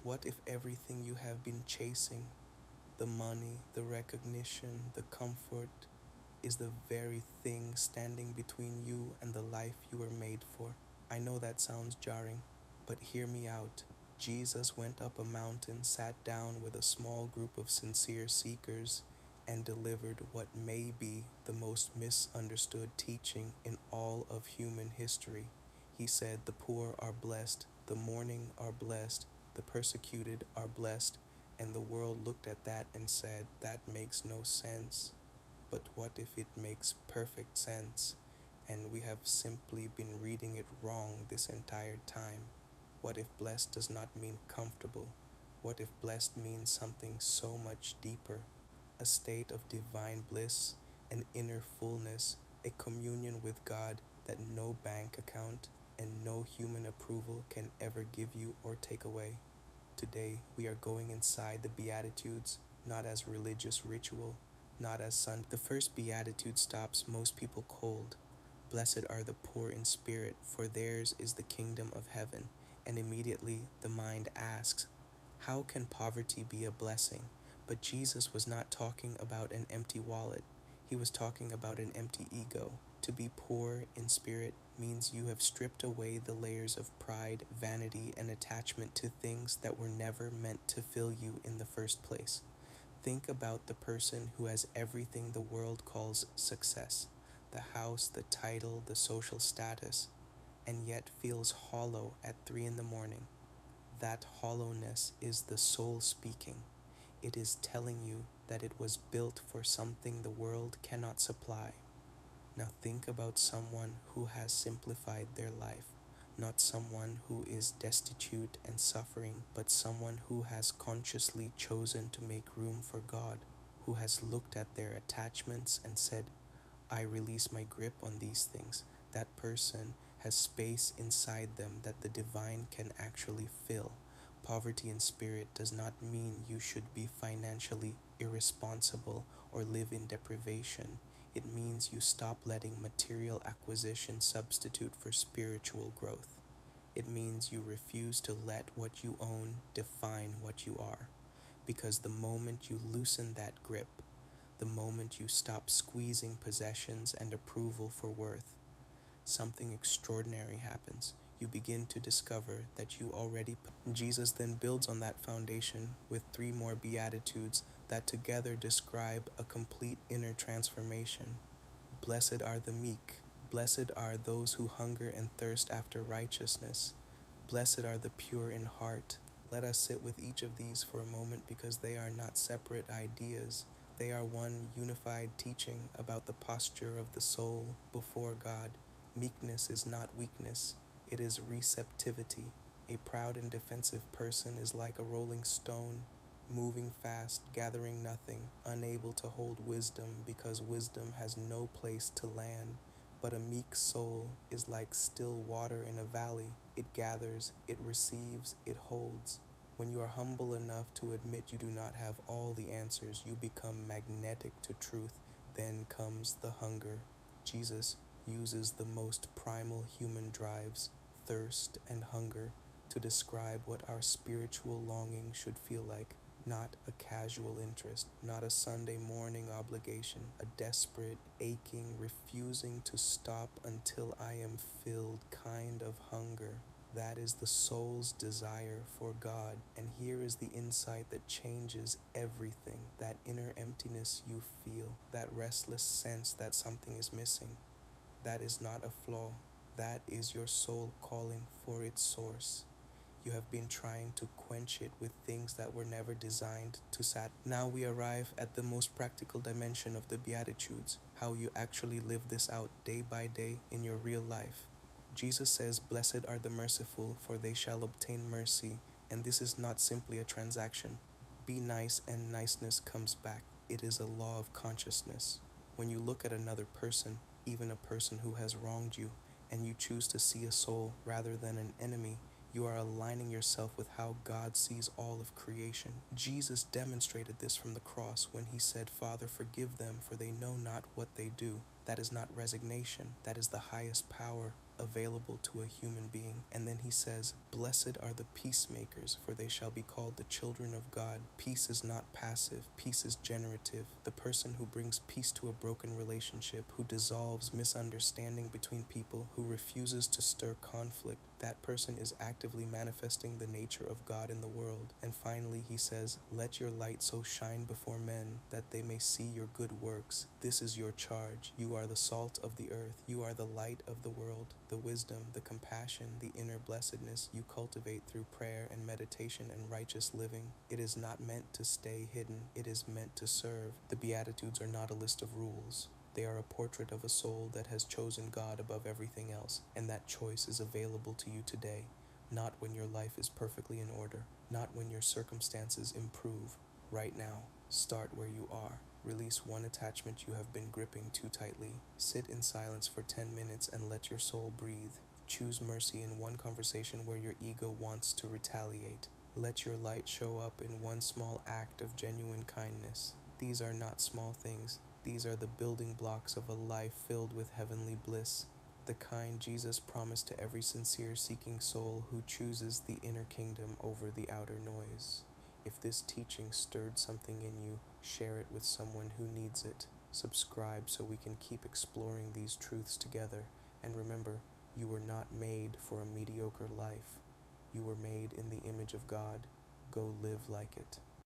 what if everything you have been chasing, the money, the recognition, the comfort, is the very thing standing between you and the life you were made for? I know that sounds jarring, but hear me out. Jesus went up a mountain, sat down with a small group of sincere seekers, and delivered what may be the most misunderstood teaching in all of human history. He said, "The poor are blessed, the mourning are blessed, the persecuted are blessed," and the world looked at that and said, "That makes no sense." But what if it makes perfect sense, and we have simply been reading it wrong this entire time? What if blessed does not mean comfortable? What if blessed means something so much deeper? A state of divine bliss, an inner fullness, a communion with God that no bank account and no human approval can ever give you or take away. Today, we are going inside the Beatitudes, not as religious ritual, not as sun. The first Beatitude stops most people cold. Blessed are the poor in spirit, for theirs is the kingdom of heaven. And immediately the mind asks, how can poverty be a blessing? But Jesus was not talking about an empty wallet. He was talking about an empty ego. To be poor in spirit means you have stripped away the layers of pride, vanity, and attachment to things that were never meant to fill you in the first place. Think about the person who has everything the world calls success, the house, the title, the social status, and yet feels hollow at 3 in the morning. That hollowness is the soul speaking. It is telling you that it was built for something the world cannot supply. Now think about someone who has simplified their life, not someone who is destitute and suffering, but someone who has consciously chosen to make room for God, who has looked at their attachments and said, I release my grip on these things. That person has space inside them that the divine can actually fill. Poverty in spirit does not mean you should be financially irresponsible or live in deprivation. It means you stop letting material acquisition substitute for spiritual growth. It means you refuse to let what you own define what you are. Because the moment you loosen that grip, the moment you stop squeezing possessions and approval for worth, something extraordinary happens. You begin to discover that you already. Jesus then builds on that foundation with 3 more Beatitudes that together describe a complete inner transformation. Blessed are the meek. Blessed are those who hunger and thirst after righteousness. Blessed are the pure in heart. Let us sit with each of these for a moment because they are not separate ideas. They are one unified teaching about the posture of the soul before God. Meekness is not weakness, it is receptivity. A proud and defensive person is like a rolling stone, moving fast, gathering nothing, unable to hold wisdom because wisdom has no place to land. But a meek soul is like still water in a valley. It gathers, it receives, it holds. When you are humble enough to admit you do not have all the answers, you become magnetic to truth. Then comes the hunger. Jesus uses the most primal human drives, thirst and hunger, to describe what our spiritual longing should feel like. Not a casual interest, not a Sunday morning obligation, a desperate, aching, refusing to stop until I am filled kind of hunger. That is the soul's desire for God. And here is the insight that changes everything. That inner emptiness you feel, that restless sense that something is missing. That is not a flaw. That is your soul calling for its source. You have been trying to quench it with things that were never designed to satisfy. Now we arrive at the most practical dimension of the Beatitudes, how you actually live this out day by day in your real life. Jesus says, "Blessed are the merciful, for they shall obtain mercy." And this is not simply a transaction. Be nice and niceness comes back. It is a law of consciousness. When you look at another person, even a person who has wronged you, and you choose to see a soul rather than an enemy, you are aligning yourself with how God sees all of creation. Jesus demonstrated this from the cross when he said, "Father, forgive them, for they know not what they do." That is not resignation. That is the highest power. available to a human being. And then he says, "Blessed are the peacemakers, for they shall be called the children of God." Peace is not passive, peace is generative. The person who brings peace to a broken relationship, who dissolves misunderstanding between people, who refuses to stir conflict, that person is actively manifesting the nature of God in the world. And finally, he says, "Let your light so shine before men that they may see your good works." This is your charge. You are the salt of the earth. You are the light of the world. The wisdom, the compassion, the inner blessedness you cultivate through prayer and meditation and righteous living. It is not meant to stay hidden. It is meant to serve. The Beatitudes are not a list of rules. They are a portrait of a soul that has chosen God above everything else, and that choice is available to you today, not when your life is perfectly in order, not when your circumstances improve. Right now, start where you are. Release one attachment you have been gripping too tightly. Sit in silence for 10 minutes and let your soul breathe. Choose mercy in one conversation where your ego wants to retaliate. Let your light show up in one small act of genuine kindness. These are not small things. These are the building blocks of a life filled with heavenly bliss, the kind Jesus promised to every sincere seeking soul who chooses the inner kingdom over the outer noise. If this teaching stirred something in you, share it with someone who needs it. Subscribe so we can keep exploring these truths together. And remember, you were not made for a mediocre life. You were made in the image of God. Go live like it.